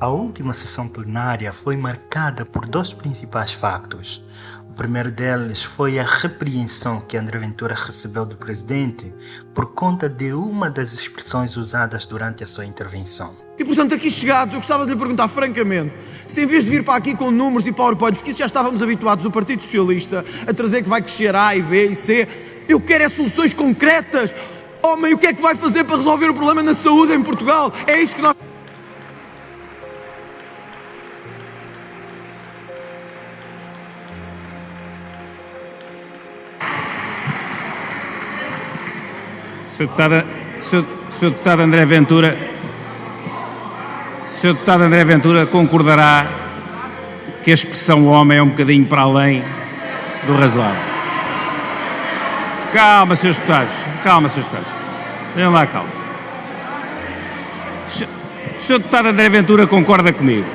A última sessão plenária foi marcada por dois principais factos. O primeiro deles foi a repreensão que André Ventura recebeu do presidente por conta de uma das expressões usadas durante a sua intervenção. E, portanto, aqui chegados, eu gostava de lhe perguntar francamente, se em vez de vir para aqui com números e PowerPoints, porque isso já estávamos habituados do Partido Socialista, a trazer que vai crescer A e B e C, eu quero é soluções concretas. Homem, o que é que vai fazer para resolver o problema na saúde em Portugal? É isso que nós... Sr. Deputado André Ventura concordará que a expressão homem é um bocadinho para além do razoável. Calma, Srs. Deputados. Tenham lá calma. O Sr. Deputado André Ventura concorda comigo.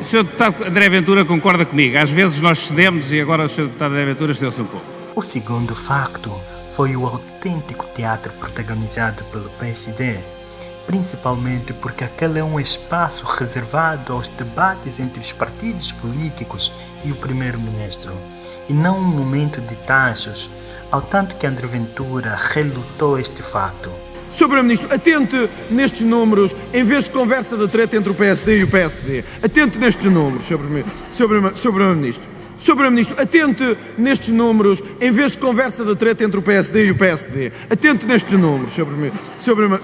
O Sr. Deputado André Ventura concorda comigo. Às vezes nós cedemos e agora o Sr. Deputado André Ventura cedeu-se um pouco. O segundo facto foi o autêntico teatro protagonizado pelo PSD, principalmente porque aquele é um espaço reservado aos debates entre os partidos políticos e o primeiro-ministro, e não um momento de tachos, ao tanto que André Ventura relutou este fato. Sr. Primeiro-Ministro, atente nestes números, em vez de conversa da treta entre o PSD e o PSD. Atente nestes números, Sr. Primeiro-Ministro. Sr. Primeiro-Ministro, atente nestes números, em vez de conversa da treta entre o PSD e o PSD. Atente nestes números, Sr.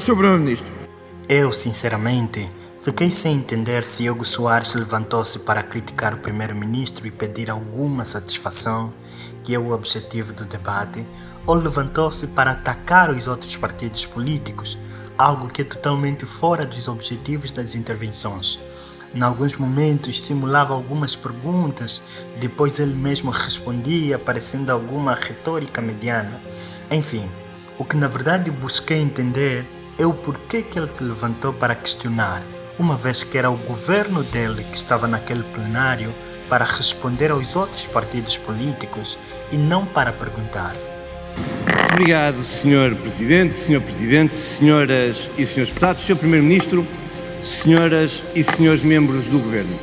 Primeiro-Ministro. Eu, sinceramente, fiquei sem entender se Hugo Soares levantou-se para criticar o primeiro-ministro e pedir alguma satisfação, que é o objetivo do debate, ou levantou-se para atacar os outros partidos políticos, algo que é totalmente fora dos objetivos das intervenções. Em alguns momentos simulava algumas perguntas, depois ele mesmo respondia, parecendo alguma retórica mediana. Enfim, o que na verdade busquei entender é o porquê que ele se levantou para questionar, uma vez que era o governo dele que estava naquele plenário para responder aos outros partidos políticos e não para perguntar. Obrigado, Sr. Presidente, senhoras e senhores deputados, Sr. Primeiro-Ministro, senhoras e senhores membros do Governo.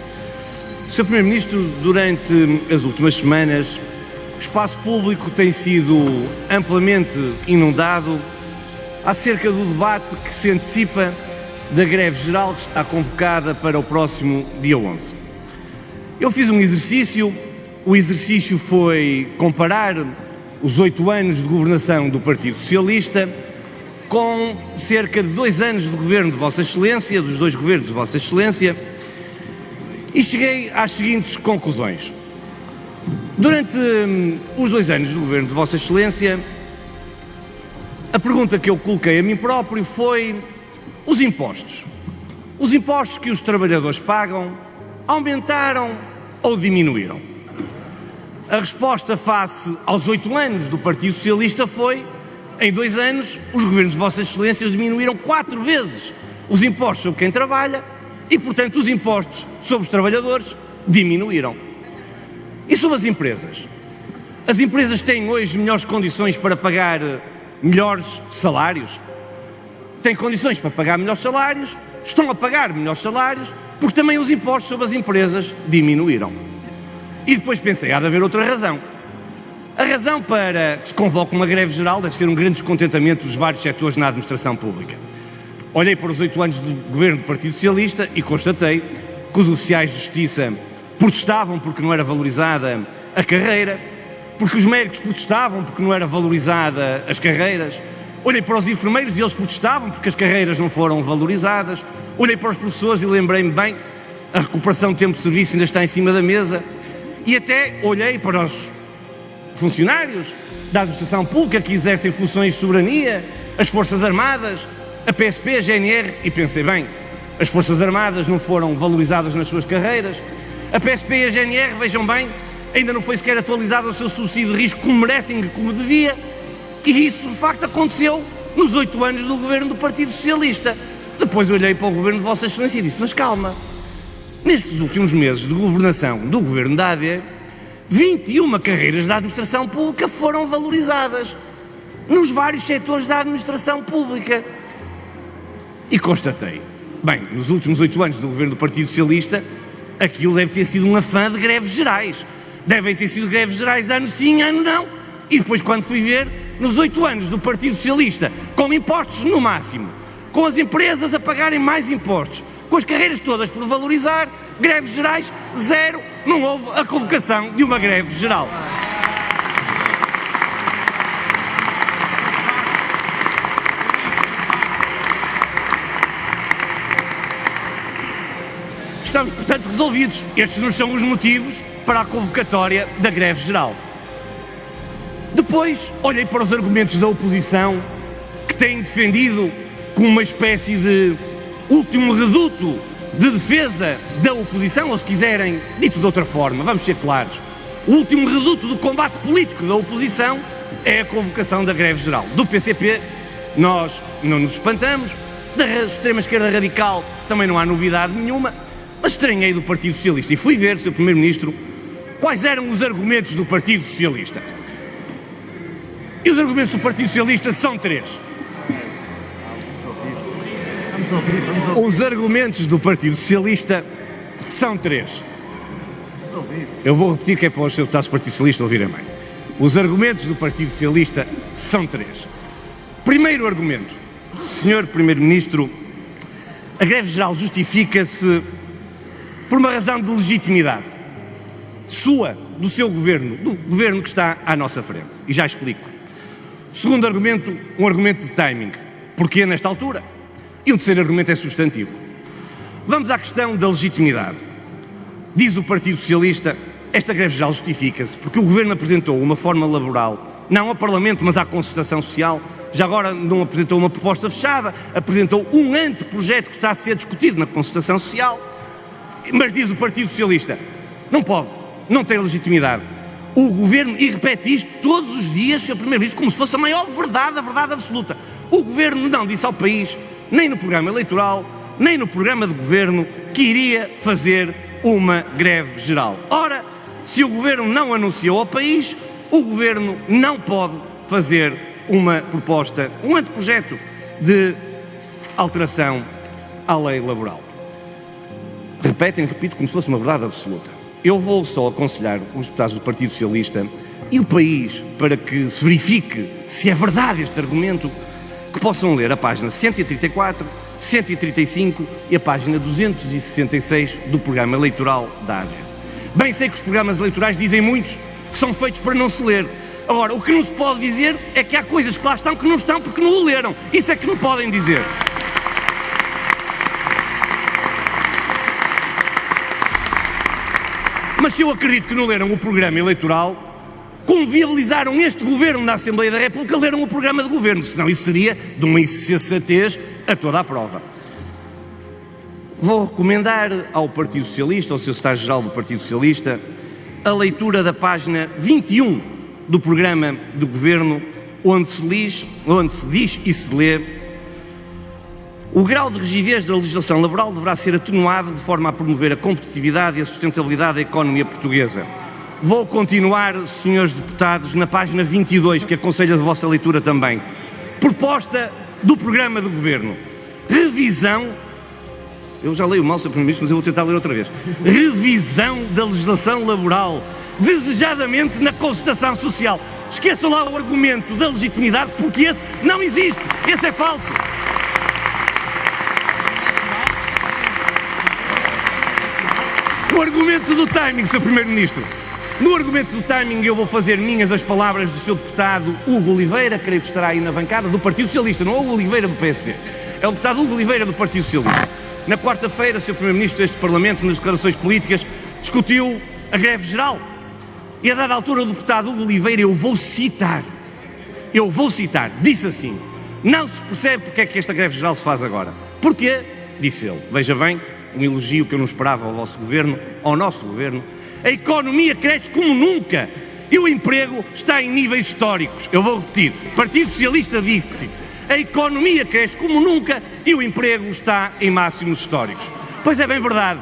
Sr. Primeiro-Ministro, durante as últimas semanas, o espaço público tem sido amplamente inundado acerca do debate que se antecipa da greve geral que está convocada para o próximo dia 11. Eu fiz um exercício, o exercício foi comparar os 8 anos de governação do Partido Socialista com cerca de 2 anos de governo de Vossa Excelência, dos 2 governos de Vossa Excelência, e cheguei às seguintes conclusões. Durante os 2 anos de governo de Vossa Excelência, a pergunta que eu coloquei a mim próprio foi: os impostos que os trabalhadores pagam, aumentaram ou diminuíram? A resposta face aos 8 anos do Partido Socialista foi: em 2 anos, os governos de Vossas Excelências diminuíram 4 vezes os impostos sobre quem trabalha e, portanto, os impostos sobre os trabalhadores diminuíram. E sobre as empresas? As empresas têm hoje melhores condições para pagar melhores salários? Têm condições para pagar melhores salários, estão a pagar melhores salários, porque também os impostos sobre as empresas diminuíram. E depois pensei, há de haver outra razão. A razão para que se convoque uma greve geral deve ser um grande descontentamento dos vários setores na administração pública. Olhei para os 8 anos de governo do Partido Socialista e constatei que os oficiais de justiça protestavam porque não era valorizada a carreira, porque os médicos protestavam porque não era valorizada as carreiras. Olhei para os enfermeiros e eles protestavam porque as carreiras não foram valorizadas. Olhei para os professores e lembrei-me bem, a recuperação do tempo de serviço ainda está em cima da mesa. E até olhei para os funcionários da administração pública que exercem funções de soberania, as Forças Armadas, a PSP, a GNR, e pensei, bem, as Forças Armadas não foram valorizadas nas suas carreiras, a PSP e a GNR, vejam bem, ainda não foi sequer atualizado o seu subsídio de risco como merecem, como devia, e isso de facto aconteceu nos 8 anos do governo do Partido Socialista. Depois olhei para o governo de Vossa Excelência e disse, mas calma, nestes últimos meses de governação do governo da AD, 21 carreiras da administração pública foram valorizadas nos vários setores da administração pública. E constatei, Bem, nos últimos 8 anos do governo do Partido Socialista, aquilo deve ter sido um afã de greves gerais. Devem ter sido greves gerais ano sim, ano não. E depois, quando fui ver, nos 8 anos do Partido Socialista, com impostos no máximo, com as empresas a pagarem mais impostos, com as carreiras todas por valorizar, greves gerais, zero, não houve a convocação de uma greve geral. Estamos, portanto, resolvidos. Estes não são os motivos para a convocatória da greve geral. Depois, olhei para os argumentos da oposição, que têm defendido como uma espécie de último reduto de defesa da oposição, ou se quiserem, dito de outra forma, vamos ser claros, o último reduto do combate político da oposição é a convocação da greve geral. Do PCP, nós não nos espantamos, da extrema-esquerda radical também não há novidade nenhuma, mas estranhei do Partido Socialista e fui ver, Sr. Primeiro-Ministro, quais eram os argumentos do Partido Socialista. E os argumentos do Partido Socialista são 3. Os argumentos do Partido Socialista são 3. Eu vou repetir que é para os deputados do Partido Socialista ouvirem bem. Os argumentos do Partido Socialista são 3. Primeiro argumento. Sr. Primeiro-Ministro, a greve geral justifica-se por uma razão de legitimidade. Sua, do seu governo, do governo que está à nossa frente. E já explico. Segundo argumento, um argumento de timing. Porquê nesta altura? E um terceiro argumento é substantivo. Vamos à questão da legitimidade. Diz o Partido Socialista, esta greve geral justifica-se porque o Governo apresentou uma forma laboral, não ao Parlamento, mas à concertação social, já agora não apresentou uma proposta fechada, apresentou um anteprojeto que está a ser discutido na concertação social, mas diz o Partido Socialista, não pode, não tem legitimidade. O Governo, e repete isto todos os dias, Sr. Primeiro-Ministro, como se fosse a maior verdade, a verdade absoluta. O Governo não disse ao país, nem no programa eleitoral, nem no programa de Governo, que iria fazer uma greve geral. Ora, se o Governo não anunciou ao país, o Governo não pode fazer uma proposta, um anteprojeto de alteração à lei laboral. Repito como se fosse uma verdade absoluta. Eu vou só aconselhar os deputados do Partido Socialista e o país, para que se verifique se é verdade este argumento, que possam ler a página 134, 135 e a página 266 do programa eleitoral da AD. Bem sei que os programas eleitorais dizem muitos que são feitos para não se ler. Agora, o que não se pode dizer é que há coisas que lá estão que não estão porque não o leram. Isso é que não podem dizer. Mas se eu acredito que não leram o programa eleitoral, como viabilizaram este governo na Assembleia da República, leram o programa de governo, senão isso seria de uma insensatez a toda a prova. Vou recomendar ao Partido Socialista, ao Sr. Secretário-Geral do Partido Socialista, a leitura da página 21 do programa de governo, onde se diz e se lê: o grau de rigidez da legislação laboral deverá ser atenuado de forma a promover a competitividade e a sustentabilidade da economia portuguesa. Vou continuar, senhores deputados, na página 22, que aconselho a vossa leitura também. Proposta do programa de governo. Revisão, eu já leio mal, Sr. Primeiro-Ministro, mas eu vou tentar ler outra vez. Revisão da legislação laboral, desejadamente na concertação social. Esqueçam lá o argumento da legitimidade, porque esse não existe, esse é falso. O argumento do timing, Sr. Primeiro-Ministro. No argumento do timing eu vou fazer minhas as palavras do seu deputado Hugo Oliveira, creio que estará aí na bancada, do Partido Socialista, não é o Hugo Oliveira do PSD, é o deputado Hugo Oliveira do Partido Socialista. Na quarta-feira, Sr. Primeiro-Ministro, este Parlamento, nas declarações políticas, discutiu a greve geral. E a dada altura o deputado Hugo Oliveira, eu vou citar, disse assim: não se percebe porque é que esta greve geral se faz agora. Porquê? Disse ele, veja bem, um elogio que eu não esperava ao vosso governo, ao nosso governo. A economia cresce como nunca e o emprego está em níveis históricos. Eu vou repetir, Partido Socialista Dixit. A economia cresce como nunca e o emprego está em máximos históricos. Pois é bem verdade.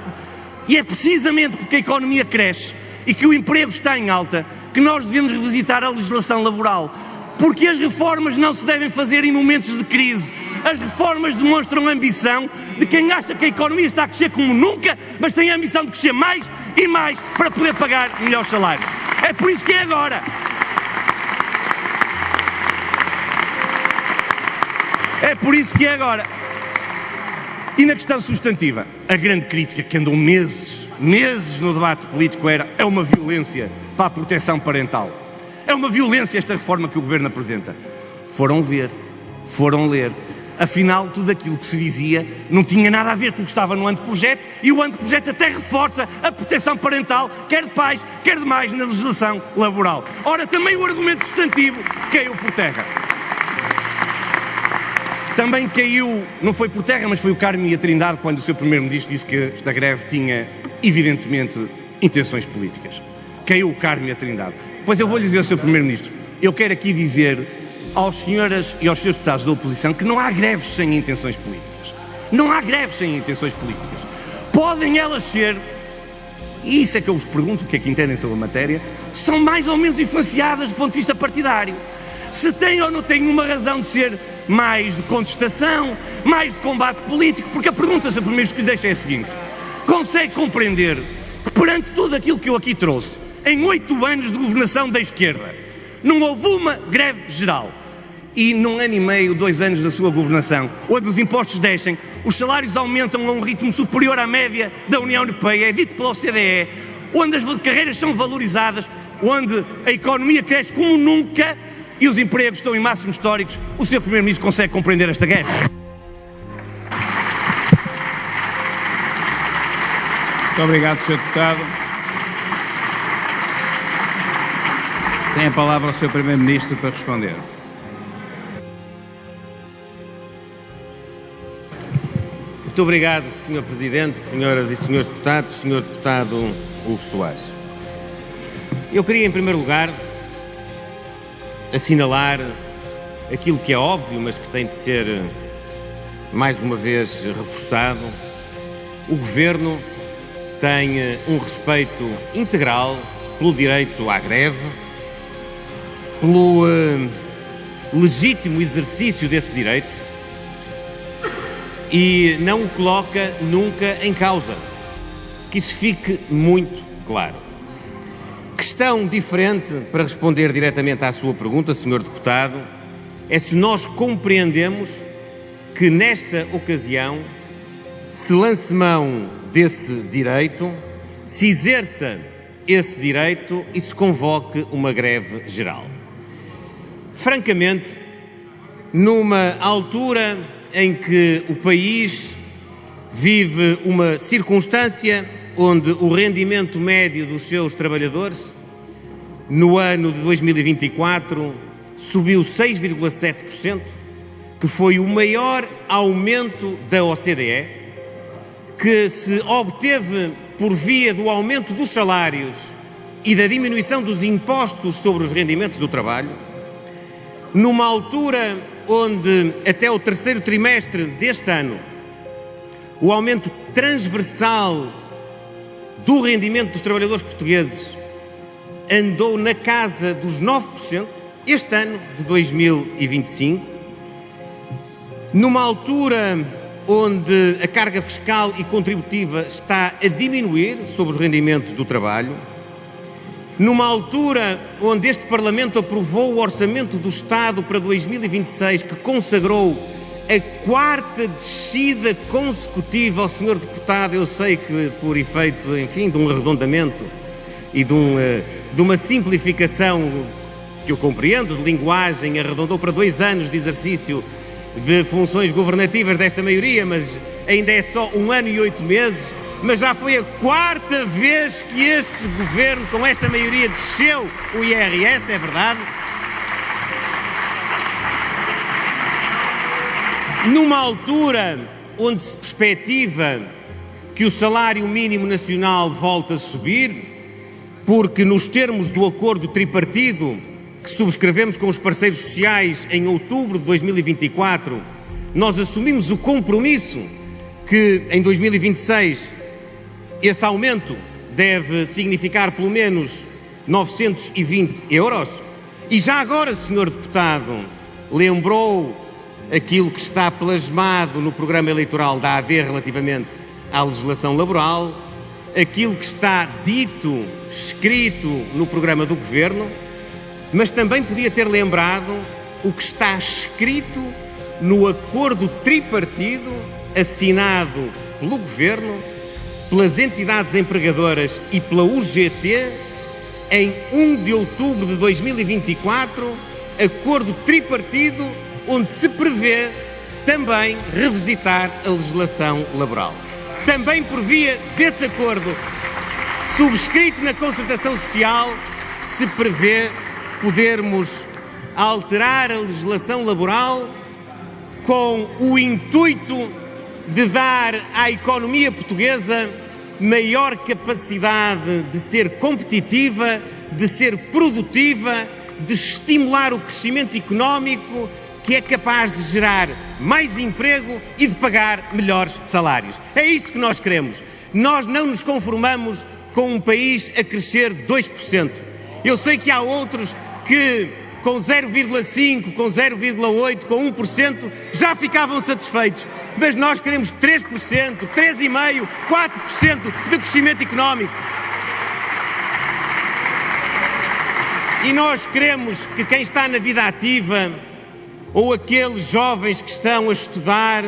E é precisamente porque a economia cresce e que o emprego está em alta que nós devemos revisitar a legislação laboral. Porque as reformas não se devem fazer em momentos de crise. As reformas demonstram ambição, de quem acha que a economia está a crescer como nunca, mas tem a ambição de crescer mais e mais para poder pagar melhores salários. É por isso que é agora. É por isso que é agora. E na questão substantiva, a grande crítica que andou meses no debate político é uma violência para a proteção parental. É uma violência esta reforma que o Governo apresenta. Foram ver, foram ler. Afinal, tudo aquilo que se dizia não tinha nada a ver com o que estava no anteprojeto, e o anteprojeto até reforça a proteção parental, quer de pais, quer de mães, na legislação laboral. Ora, também o argumento substantivo caiu por terra. Também caiu, não foi por terra, mas foi o Carmo e a Trindade, quando o seu Primeiro-Ministro disse que esta greve tinha, evidentemente, intenções políticas. Caiu o Carmo e a Trindade. Pois eu vou lhe dizer ao seu Primeiro-Ministro, eu quero aqui dizer às senhoras e aos seus deputados da oposição que não há greves sem intenções políticas. Não há greves sem intenções políticas. Podem elas ser, e isso é que eu vos pergunto, o que é que entendem sobre a matéria, são mais ou menos influenciadas do ponto de vista partidário. Se têm ou não têm uma razão de ser mais de contestação, mais de combate político, porque a pergunta, Sr. Primeiro-Ministro, que lhe deixo é a seguinte: consegue compreender que perante tudo aquilo que eu aqui trouxe, em 8 anos de governação da esquerda, não houve uma greve geral, e num ano e meio, 2 anos da sua governação, onde os impostos descem, os salários aumentam a um ritmo superior à média da União Europeia, é dito pela OCDE, onde as carreiras são valorizadas, onde a economia cresce como nunca e os empregos estão em máximos históricos, o Sr. Primeiro-Ministro consegue compreender esta guerra? Muito obrigado, Sr. Deputado. Tem a palavra o Sr. Primeiro-Ministro para responder. Muito obrigado, Sr. Presidente, senhoras e senhores deputados, Sr. Deputado Hugo Soares. Eu queria, em primeiro lugar, assinalar aquilo que é óbvio, mas que tem de ser, mais uma vez, reforçado. O Governo tem um respeito integral pelo direito à greve, pelo legítimo exercício desse direito, e não o coloca nunca em causa. Que isso fique muito claro. Questão diferente, para responder diretamente à sua pergunta, Sr. Deputado, é se nós compreendemos que nesta ocasião se lance mão desse direito, se exerça esse direito e se convoque uma greve geral. Francamente, numa altura em que o país vive uma circunstância onde o rendimento médio dos seus trabalhadores, no ano de 2024, subiu 6,7%, que foi o maior aumento da OCDE, que se obteve por via do aumento dos salários e da diminuição dos impostos sobre os rendimentos do trabalho, numa altura onde, até o 3º trimestre deste ano, o aumento transversal do rendimento dos trabalhadores portugueses andou na casa dos 9%, este ano de 2025, numa altura onde a carga fiscal e contributiva está a diminuir sobre os rendimentos do trabalho, numa altura onde este Parlamento aprovou o Orçamento do Estado para 2026, que consagrou a 4ª descida consecutiva ao Sr. Deputado. Eu sei que por efeito, enfim, de um arredondamento e de uma simplificação que eu compreendo, de linguagem, arredondou para 2 anos de exercício de funções governativas desta maioria, mas ainda é só 1 ano e 8 meses, mas já foi a 4ª vez que este governo, com esta maioria, desceu o IRS, é verdade. Numa altura onde se perspectiva que o salário mínimo nacional volta a subir, porque nos termos do acordo tripartido que subscrevemos com os parceiros sociais em outubro de 2024, nós assumimos o compromisso que em 2026 esse aumento deve significar pelo menos 920 euros. E já agora, Sr. Deputado, lembrou aquilo que está plasmado no programa eleitoral da AD relativamente à legislação laboral, aquilo que está dito, escrito no programa do Governo, mas também podia ter lembrado o que está escrito no acordo tripartido assinado pelo Governo, pelas entidades empregadoras e pela UGT em 1 de outubro de 2024, acordo tripartido onde se prevê também revisitar a legislação laboral. Também por via desse acordo, subscrito na concertação social, se prevê podermos alterar a legislação laboral com o intuito de dar à economia portuguesa maior capacidade de ser competitiva, de ser produtiva, de estimular o crescimento económico, que é capaz de gerar mais emprego e de pagar melhores salários. É isso que nós queremos. Nós não nos conformamos com um país a crescer 2%. Eu sei que há outros que com 0,5%, com 0,8%, com 1% já ficavam satisfeitos. Mas nós queremos 3%, 3,5%, 4% de crescimento económico. E nós queremos que quem está na vida ativa ou aqueles jovens que estão a estudar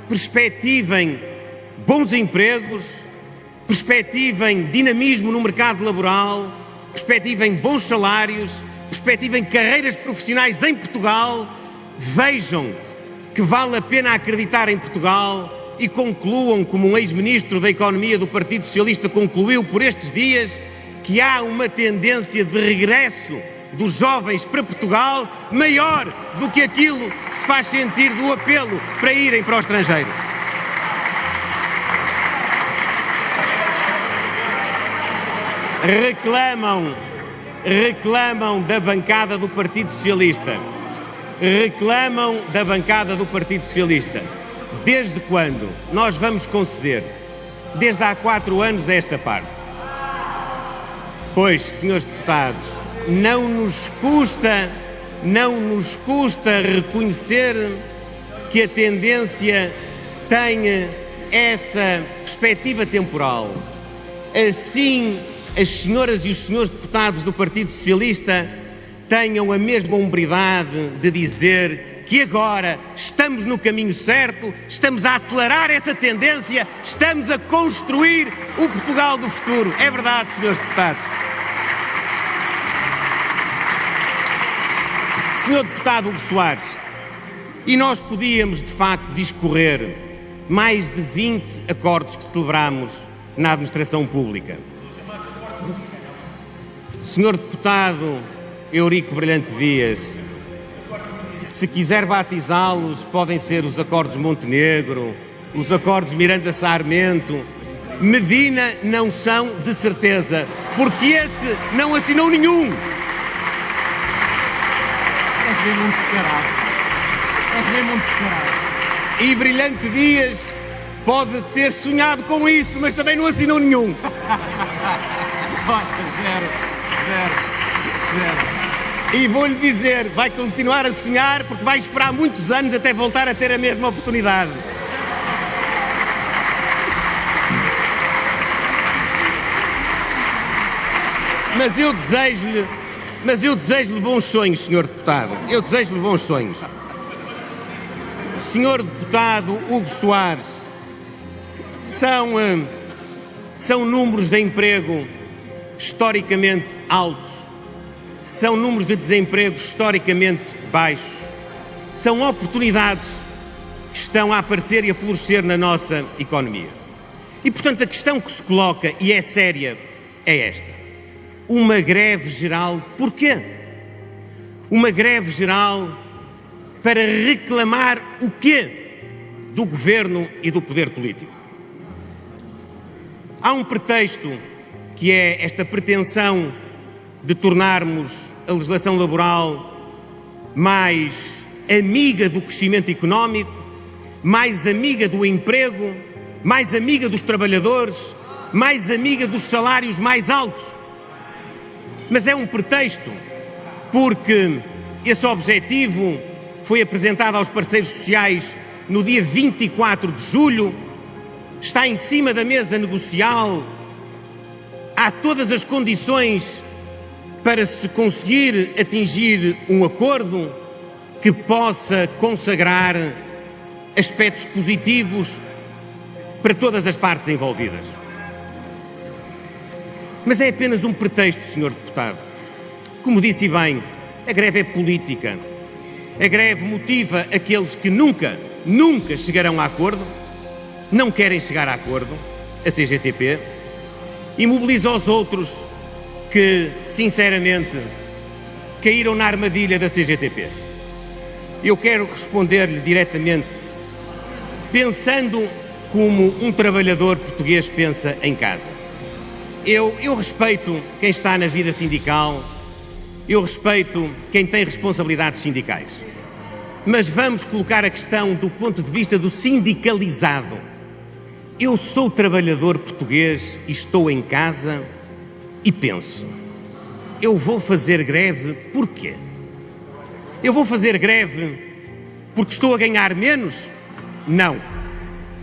perspectivem bons empregos, perspectivem dinamismo no mercado laboral, perspectivem bons salários, perspectivem carreiras profissionais em Portugal, vejam que vale a pena acreditar em Portugal e concluam, como um ex-ministro da Economia do Partido Socialista concluiu por estes dias, que há uma tendência de regresso dos jovens para Portugal maior do que aquilo que se faz sentir do apelo para irem para o estrangeiro. Reclamam da bancada do Partido Socialista. Reclamam da bancada do Partido Socialista. Desde quando nós vamos conceder? Desde há 4 anos esta parte. Pois, senhores deputados, não nos custa reconhecer que a tendência tenha essa perspectiva temporal. Assim, as senhoras e os senhores deputados do Partido Socialista tenham a mesma hombridade de dizer que agora estamos no caminho certo, estamos a acelerar essa tendência, estamos a construir o Portugal do futuro. É verdade, senhores deputados. Senhor deputado Hugo Soares, e nós podíamos de facto discorrer mais de 20 acordos que celebramos na administração pública. Senhor deputado Eurico Brilhante Dias, se quiser batizá-los, podem ser os acordos Montenegro, os acordos Miranda Sarmento, Medina não são de certeza, porque esse não assinou nenhum. E Brilhante Dias pode ter sonhado com isso, mas também não assinou nenhum. E vou-lhe dizer, vai continuar a sonhar porque vai esperar muitos anos até voltar a ter a mesma oportunidade. Mas eu desejo-lhe bons sonhos, senhor deputado. Eu desejo-lhe bons sonhos. Senhor deputado Hugo Soares, são números de emprego historicamente altos, são números de desemprego historicamente baixos, são oportunidades que estão a aparecer e a florescer na nossa economia. E, portanto, a questão que se coloca, e é séria, é esta. Uma greve geral, porquê? Uma greve geral para reclamar o quê? Do governo e do poder político. Há um pretexto que é esta pretensão de tornarmos a legislação laboral mais amiga do crescimento económico, mais amiga do emprego, mais amiga dos trabalhadores, mais amiga dos salários mais altos. Mas é um pretexto, porque esse objetivo foi apresentada aos parceiros sociais no dia 24 de julho, está em cima da mesa negocial, há todas as condições para se conseguir atingir um acordo que possa consagrar aspectos positivos para todas as partes envolvidas. Mas é apenas um pretexto, Sr. Deputado. Como disse bem, a greve é política. A greve motiva aqueles que nunca chegarão a acordo, não querem chegar a acordo, a CGTP, e mobiliza os outros que, sinceramente, caíram na armadilha da CGTP. Eu quero responder-lhe diretamente, pensando como um trabalhador português pensa em casa. Eu respeito quem está na vida sindical, eu respeito quem tem responsabilidades sindicais, mas vamos colocar a questão do ponto de vista do sindicalizado. Eu sou trabalhador português e estou em casa e penso, eu vou fazer greve por quê? Eu vou fazer greve porque estou a ganhar menos? Não,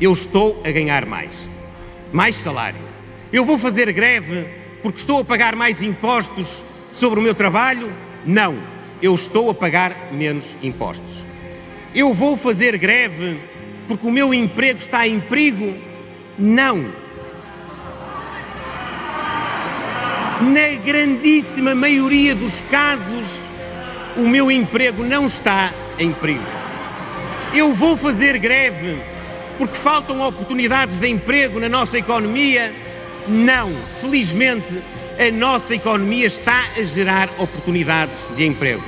eu estou a ganhar mais salário. Eu vou fazer greve porque estou a pagar mais impostos sobre o meu trabalho? Não, eu estou a pagar menos impostos. Eu vou fazer greve porque o meu emprego está em perigo? Não. Na grandíssima maioria dos casos, o meu emprego não está em perigo. Eu vou fazer greve porque faltam oportunidades de emprego na nossa economia? Não, felizmente a nossa economia está a gerar oportunidades de emprego.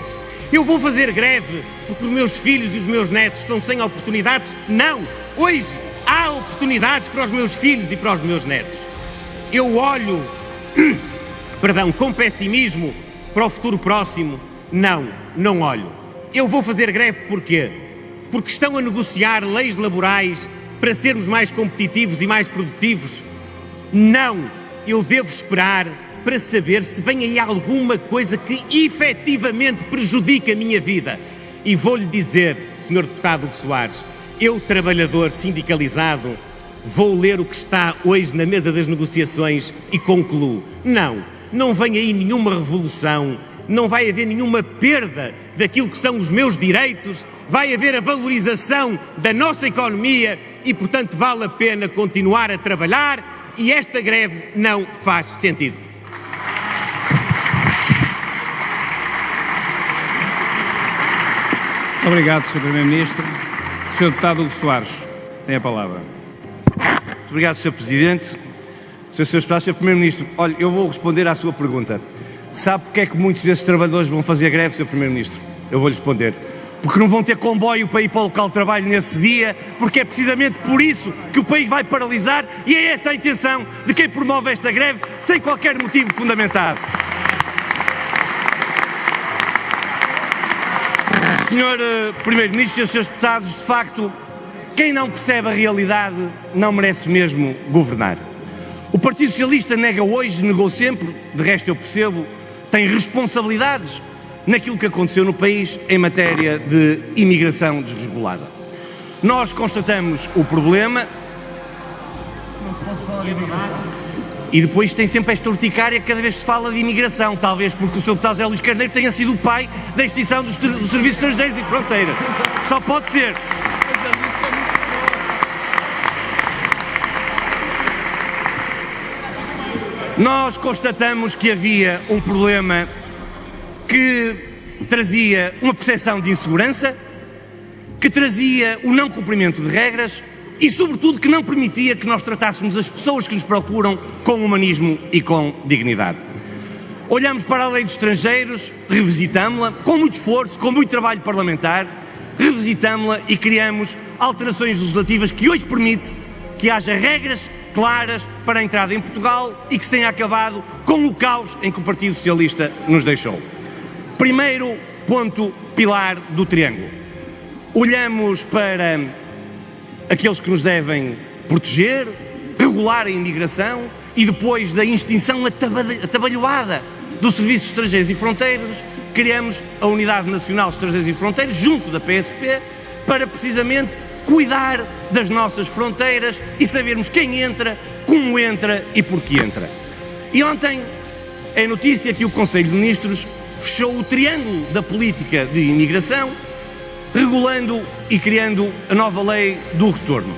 Eu vou fazer greve porque os meus filhos e os meus netos estão sem oportunidades? Não, hoje há oportunidades para os meus filhos e para os meus netos. Eu olho, com pessimismo para o futuro próximo? Não olho. Eu vou fazer greve porquê? Porque estão a negociar leis laborais para sermos mais competitivos e mais produtivos? Não, eu devo esperar para saber se vem aí alguma coisa que efetivamente prejudica a minha vida. E vou-lhe dizer, Sr. Deputado Hugo Soares, eu, trabalhador sindicalizado, vou ler o que está hoje na mesa das negociações e concluo. Não vem aí nenhuma revolução, não vai haver nenhuma perda daquilo que são os meus direitos, vai haver a valorização da nossa economia e, portanto, vale a pena continuar a trabalhar. E esta greve não faz sentido. Obrigado, Sr. Primeiro-Ministro. Sr. Deputado Hugo Soares, tem a palavra. Muito obrigado, Sr. Presidente. Sr. Deputado, Sr. Primeiro-Ministro, olha, eu vou responder à sua pergunta. Sabe porque é que muitos desses trabalhadores vão fazer greve, Sr. Primeiro-Ministro? Eu vou-lhe responder. Porque não vão ter comboio para ir para o local de trabalho nesse dia, porque é precisamente por isso que o país vai paralisar e é essa a intenção de quem promove esta greve sem qualquer motivo fundamentado. Senhor Primeiro-Ministro e Srs. Deputados, de facto, quem não percebe a realidade não merece mesmo governar. O Partido Socialista nega hoje, negou sempre, de resto eu percebo, tem responsabilidades naquilo que aconteceu no país em matéria de imigração desregulada. Nós constatamos o problema e depois tem sempre esta urticária cada vez que se fala de imigração, talvez porque o Sr. Deputado José Luís Carneiro tenha sido o pai da extinção dos serviços estrangeiros e fronteiras. Só pode ser. Nós constatamos que havia um problema que trazia uma percepção de insegurança, que trazia o não cumprimento de regras e, sobretudo, que não permitia que nós tratássemos as pessoas que nos procuram com humanismo e com dignidade. Olhamos para a lei dos estrangeiros, revisitámo-la, com muito esforço, com muito trabalho parlamentar, revisitámo-la e criamos alterações legislativas que hoje permite que haja regras claras para a entrada em Portugal e que se tenha acabado com o caos em que o Partido Socialista nos deixou. Primeiro ponto, pilar do triângulo. Olhamos para aqueles que nos devem proteger, regular a imigração e depois da extinção atabalhoada dos serviços estrangeiros e fronteiras, criamos a Unidade Nacional de Estrangeiros e Fronteiras, junto da PSP, para precisamente cuidar das nossas fronteiras e sabermos quem entra, como entra e por que entra. E ontem, é notícia que o Conselho de Ministros fechou o triângulo da política de imigração, regulando e criando a nova lei do retorno.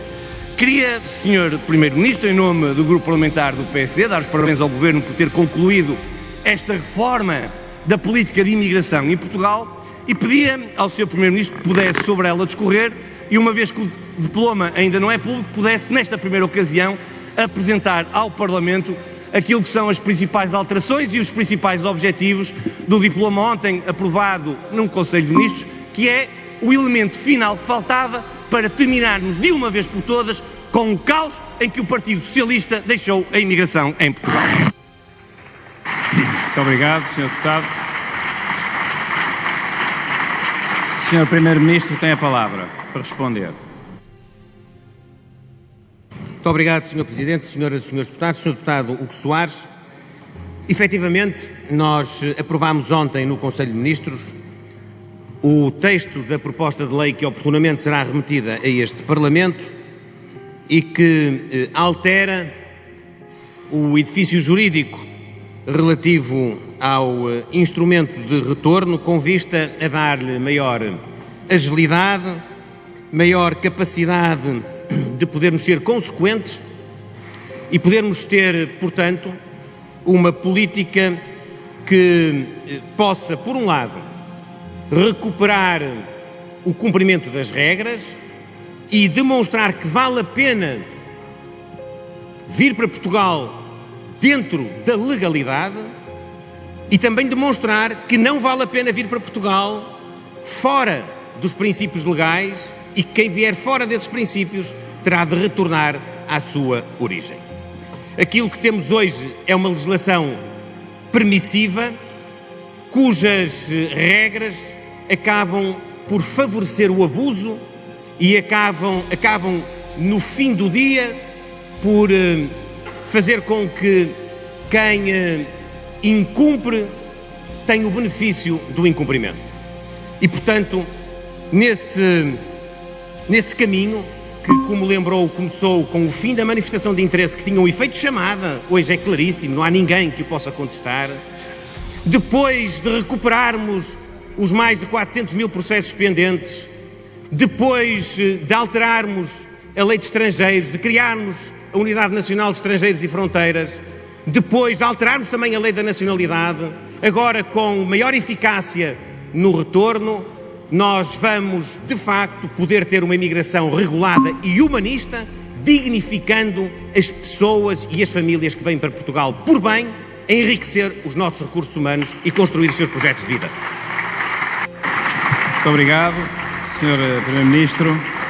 Queria, Sr. Primeiro-Ministro, em nome do Grupo Parlamentar do PSD, dar os parabéns ao Governo por ter concluído esta reforma da política de imigração em Portugal e pedia ao Sr. Primeiro-Ministro que pudesse sobre ela discorrer e, uma vez que o diploma ainda não é público, pudesse, nesta primeira ocasião, apresentar ao Parlamento aquilo que são as principais alterações e os principais objetivos do diploma ontem aprovado num Conselho de Ministros, que é o elemento final que faltava para terminarmos de uma vez por todas com o caos em que o Partido Socialista deixou a imigração em Portugal. Muito obrigado, Sr. Deputado. Sr. Primeiro-Ministro tem a palavra para responder. Muito obrigado, Sr. Presidente, Senhoras e Senhores Deputados. Sr. Deputado Hugo Soares, efetivamente, nós aprovámos ontem no Conselho de Ministros o texto da proposta de lei que oportunamente será remetida a este Parlamento e que altera o edifício jurídico relativo ao instrumento de retorno com vista a dar-lhe maior agilidade, maior capacidade de podermos ser consequentes e podermos ter, portanto, uma política que possa, por um lado, recuperar o cumprimento das regras e demonstrar que vale a pena vir para Portugal dentro da legalidade e também demonstrar que não vale a pena vir para Portugal fora dos princípios legais e que quem vier fora desses princípios terá de retornar à sua origem. Aquilo que temos hoje é uma legislação permissiva, cujas regras acabam por favorecer o abuso e acabam no fim do dia por fazer com que quem incumpre tenha o benefício do incumprimento. E, portanto, nesse caminho, que, como lembrou, começou com o fim da manifestação de interesse que tinha um efeito de chamada, hoje é claríssimo, não há ninguém que o possa contestar, depois de recuperarmos os mais de 400 mil processos pendentes, depois de alterarmos a lei de estrangeiros, de criarmos a Unidade Nacional de Estrangeiros e Fronteiras, depois de alterarmos também a lei da nacionalidade, agora com maior eficácia no retorno, nós vamos, de facto, poder ter uma imigração regulada e humanista, dignificando as pessoas e as famílias que vêm para Portugal por bem, a enriquecer os nossos recursos humanos e construir os seus projetos de vida. Muito obrigado, Sr. Primeiro-Ministro.